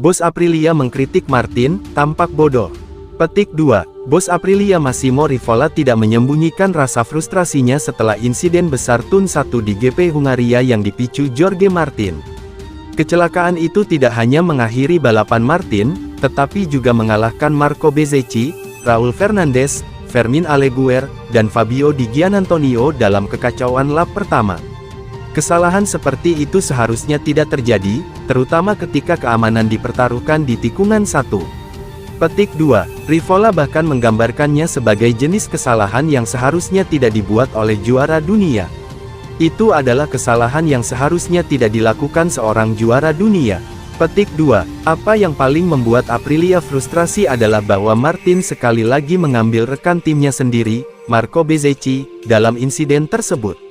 Bos Aprilia mengkritik Martin, tampak bodoh. Petik 2. Bos Aprilia Massimo Rivola tidak menyembunyikan rasa frustrasinya setelah insiden besar Tun 1 di GP Hungaria yang dipicu Jorge Martin. Kecelakaan itu tidak hanya mengakhiri balapan Martin, tetapi juga mengalahkan Marco Bezzecchi, Raul Fernandez, Fermin Aliguer, dan Fabio Di Giannantonio dalam kekacauan lap pertama. Kesalahan seperti itu seharusnya tidak terjadi, terutama ketika keamanan dipertaruhkan di tikungan 1. Petik 2. Rivola bahkan menggambarkannya sebagai jenis kesalahan yang seharusnya tidak dibuat oleh juara dunia. Itu adalah kesalahan yang seharusnya tidak dilakukan seorang juara dunia. Petik 2. Apa yang paling membuat Aprilia frustrasi adalah bahwa Martin sekali lagi mengambil rekan timnya sendiri, Marco Bezzecchi, dalam insiden tersebut.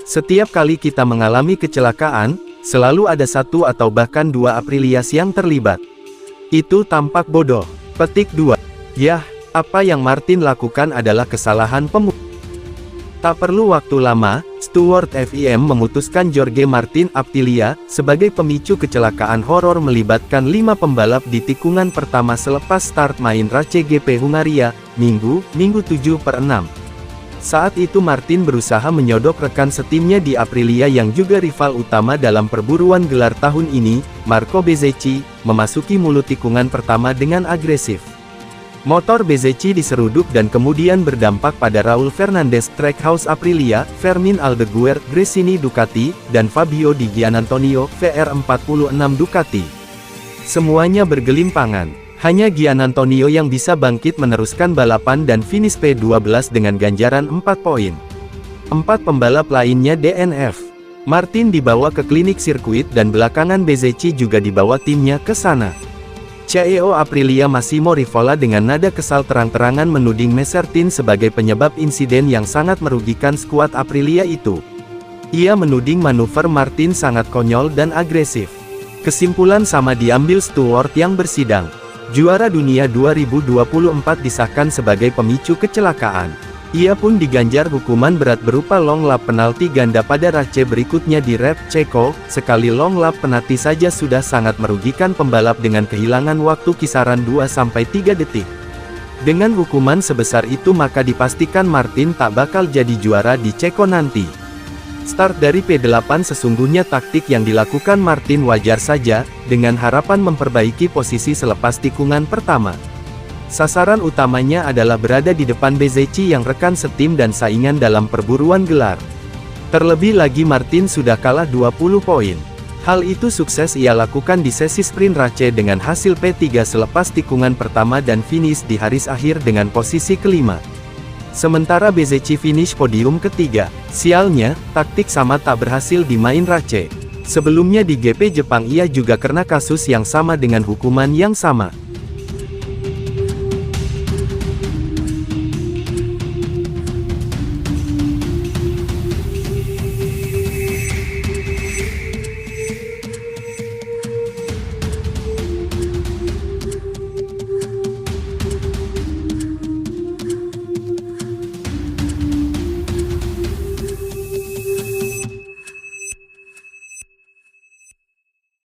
Setiap kali kita mengalami kecelakaan, selalu ada satu atau bahkan dua Aprilias yang terlibat. Itu tampak bodoh. Petik 2. Yah, apa yang Martin lakukan adalah kesalahan pemudik. Tak perlu waktu lama, Stewart FIM memutuskan Jorge Martin Aprilia sebagai pemicu kecelakaan horor melibatkan 5 pembalap di tikungan pertama selepas start main race GP Hungaria, Minggu 7/6. Saat itu Martin berusaha menyodok rekan setimnya di Aprilia yang juga rival utama dalam perburuan gelar tahun ini, Marco Bezzecchi, memasuki mulut tikungan pertama dengan agresif. Motor Bezzecchi diseruduk dan kemudian berdampak pada Raul Fernandez Trackhouse Aprilia, Fermin Aldeguer Gresini Ducati, dan Fabio Di Giannantonio VR46 Ducati. Semuanya bergelimpangan. Hanya Giannantonio yang bisa bangkit meneruskan balapan dan finish P12 dengan ganjaran 4 poin. 4 pembalap lainnya DNF. Martin dibawa ke klinik sirkuit dan belakangan Bezzecchi juga dibawa timnya ke sana. CEO Aprilia Massimo Rivola dengan nada kesal terang-terangan menuding Martin sebagai penyebab insiden yang sangat merugikan skuad Aprilia itu. Ia menuding manuver Martin sangat konyol dan agresif. Kesimpulan sama diambil Stewart yang bersidang. Juara dunia 2024 disahkan sebagai pemicu kecelakaan. Ia pun diganjar hukuman berat berupa long lap penalti ganda pada race berikutnya di Red Ceko. Sekali long lap penalti saja sudah sangat merugikan pembalap dengan kehilangan waktu kisaran 2-3 detik. Dengan hukuman sebesar itu maka dipastikan Martin tak bakal jadi juara di Ceko nanti. Start dari P8 sesungguhnya taktik yang dilakukan Martin wajar saja, dengan harapan memperbaiki posisi selepas tikungan pertama. Sasaran utamanya adalah berada di depan Bezzecchi yang rekan setim dan saingan dalam perburuan gelar. Terlebih lagi Martin sudah kalah 20 poin. Hal itu sukses ia lakukan di sesi sprint race dengan hasil P3 selepas tikungan pertama dan finish di baris akhir dengan posisi kelima. Sementara Bezzecchi finish podium ketiga. Sialnya, taktik sama tak berhasil di main race. Sebelumnya di GP Jepang ia juga kena kasus yang sama dengan hukuman yang sama.